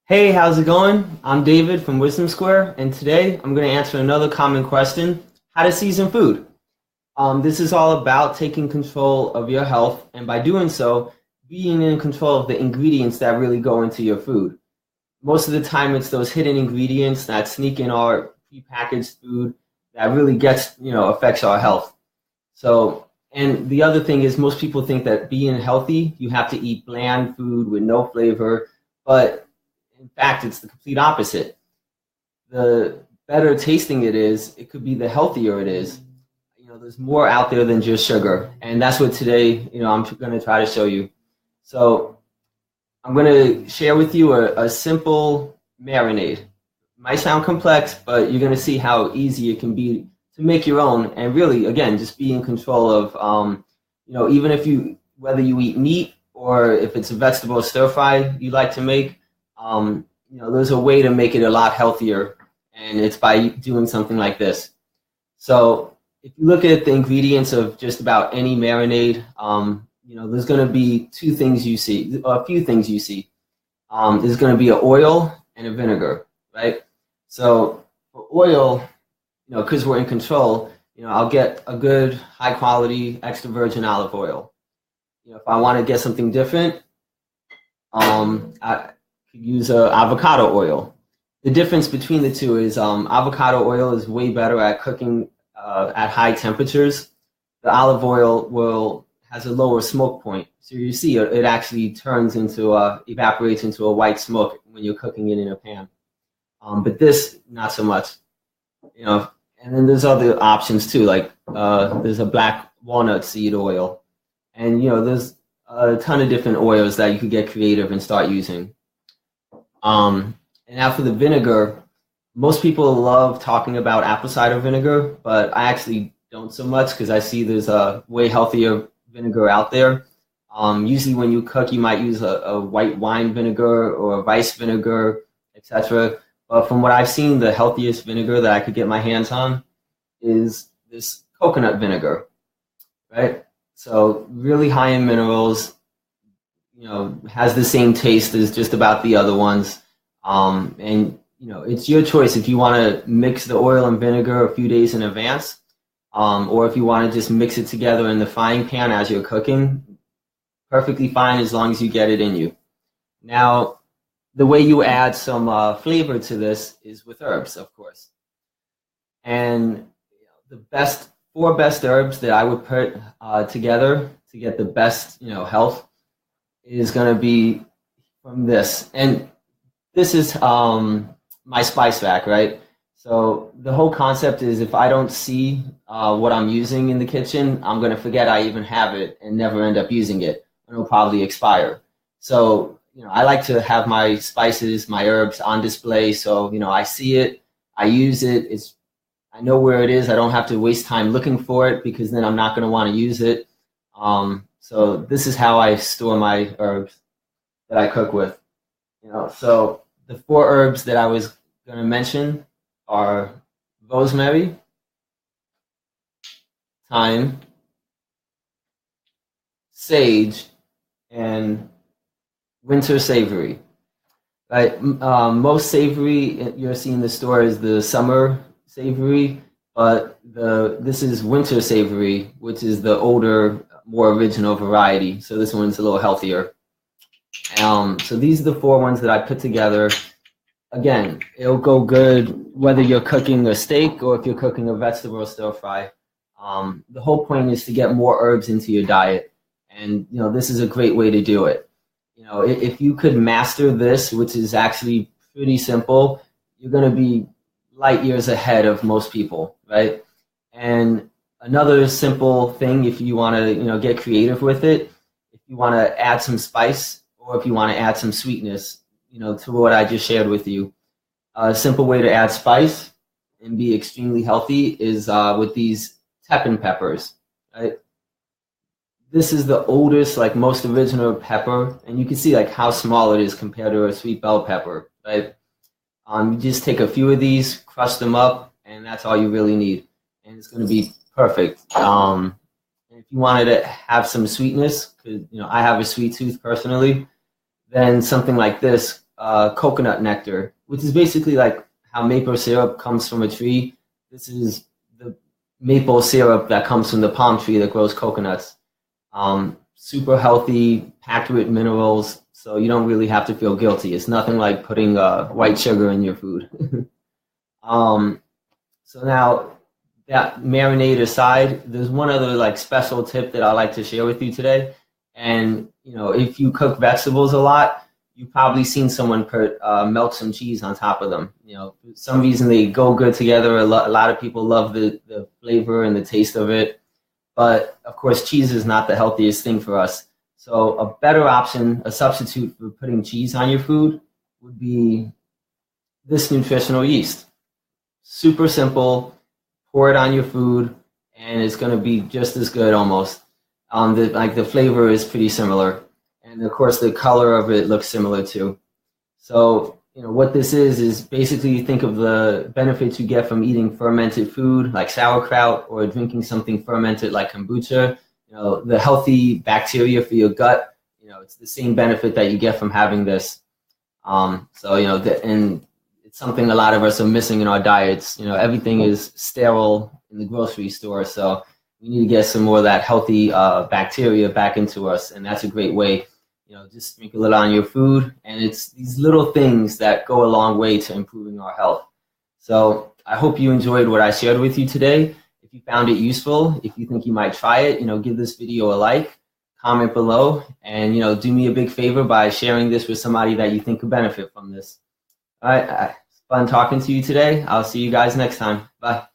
Hey, how's it going? I'm David from Wisdom Square, and today I'm going to answer another common question: how to season food. This is all about taking control of your health, and by doing so, being in control of the ingredients that really go into your food. Most of the time, it's those hidden ingredients that sneak in our prepackaged food that really affects our health. So, and the other thing is, most people think that being healthy, you have to eat bland food with no flavor, but in fact, it's the complete opposite. The better tasting it is, it could be the healthier it is. There's more out there than just sugar, and that's what today, I'm going to try to show you. So, I'm going to share with you a simple marinade. It might sound complex, but you're going to see how easy it can be to make your own, and really, again, just be in control of, even if whether you eat meat or if it's a vegetable stir fry you like to make, there's a way to make it a lot healthier, and it's by doing something like this. So if you look at the ingredients of just about any marinade, there's going to be two things you see, a few things you see. There's going to be an oil and a vinegar, right? So for oil, because we're in control, I'll get a good high quality extra virgin olive oil. If I want to get something different, I could use avocado oil. The difference between the two is avocado oil is way better at cooking at high temperatures. The olive oil has a lower smoke point, so you see it actually evaporates into a white smoke when you're cooking it in a pan. But this, not so much. And then there's other options too, like there's a black walnut seed oil, and there's a ton of different oils that you could get creative and start using. And now for the vinegar, most people love talking about apple cider vinegar, but I actually don't so much because I see there's a way healthier vinegar out there. Usually when you cook, you might use a white wine vinegar or a rice vinegar, etc. But from what I've seen, the healthiest vinegar that I could get my hands on is this coconut vinegar, right? So really high in minerals, has the same taste as just about the other ones. And it's your choice if you want to mix the oil and vinegar a few days in advance, or if you want to just mix it together in the frying pan as you're cooking. Perfectly fine as long as you get it in you. Now, the way you add some flavor to this is with herbs, of course. And the four best herbs that I would put together to get the best, health is going to be from this. And this is my spice rack, right? So the whole concept is if I don't see what I'm using in the kitchen, I'm going to forget I even have it and never end up using it. It'll probably expire. So, I like to have my spices, my herbs on display. So, I see it, I use it. I know where it is. I don't have to waste time looking for it because then I'm not going to want to use it. So this is how I store my herbs that I cook with. So the four herbs that I was going to mention are rosemary, thyme, sage, and winter savory. Right? Most savory you're seeing in the store is the summer savory, but this is winter savory, which is the older, more original variety. So this one's a little healthier. So these are the four ones that I put together. Again, it'll go good whether you're cooking a steak or if you're cooking a vegetable stir fry. The whole point is to get more herbs into your diet, and this is a great way to do it. If you could master this, which is actually pretty simple, you're going to be light years ahead of most people, right? And another simple thing, if you want to, get creative with it, if you want to add some spice or if you want to add some sweetness, to what I just shared with you, a simple way to add spice and be extremely healthy is with these Teppan peppers, right? This is the oldest, most original pepper, and you can see how small it is compared to a sweet bell pepper, right? You just take a few of these, crush them up, and that's all you really need, and it's going to be perfect. If you wanted to have some sweetness, because I have a sweet tooth personally, then something like this coconut nectar, which is basically like how maple syrup comes from a tree. This is the maple syrup that comes from the palm tree that grows coconuts. Super healthy, packed with minerals, so you don't really have to feel guilty. It's nothing like putting white sugar in your food. So now that marinade aside, there's one other like special tip that I like to share with you today. And if you cook vegetables a lot, you've probably seen someone put melt some cheese on top of them. For some reason they go good together. A lot of people love the flavor and the taste of it. But of course, cheese is not the healthiest thing for us. So a better option, a substitute for putting cheese on your food, would be this nutritional yeast. Super simple. Pour it on your food, and it's going to be just as good almost. The flavor is pretty similar, and of course the color of it looks similar too. So what this is basically, you think of the benefits you get from eating fermented food like sauerkraut, or drinking something fermented like kombucha. The healthy bacteria for your gut. It's the same benefit that you get from having this. And it's something a lot of us are missing in our diets. Everything is sterile in the grocery store, so we need to get some more of that healthy bacteria back into us, and that's a great way. Just sprinkle it on your food, and it's these little things that go a long way to improving our health. So I hope you enjoyed what I shared with you today. If you found it useful, if you think you might try it, give this video a like, comment below, and do me a big favor by sharing this with somebody that you think could benefit from this. All right, fun talking to you today. I'll see you guys next time. Bye.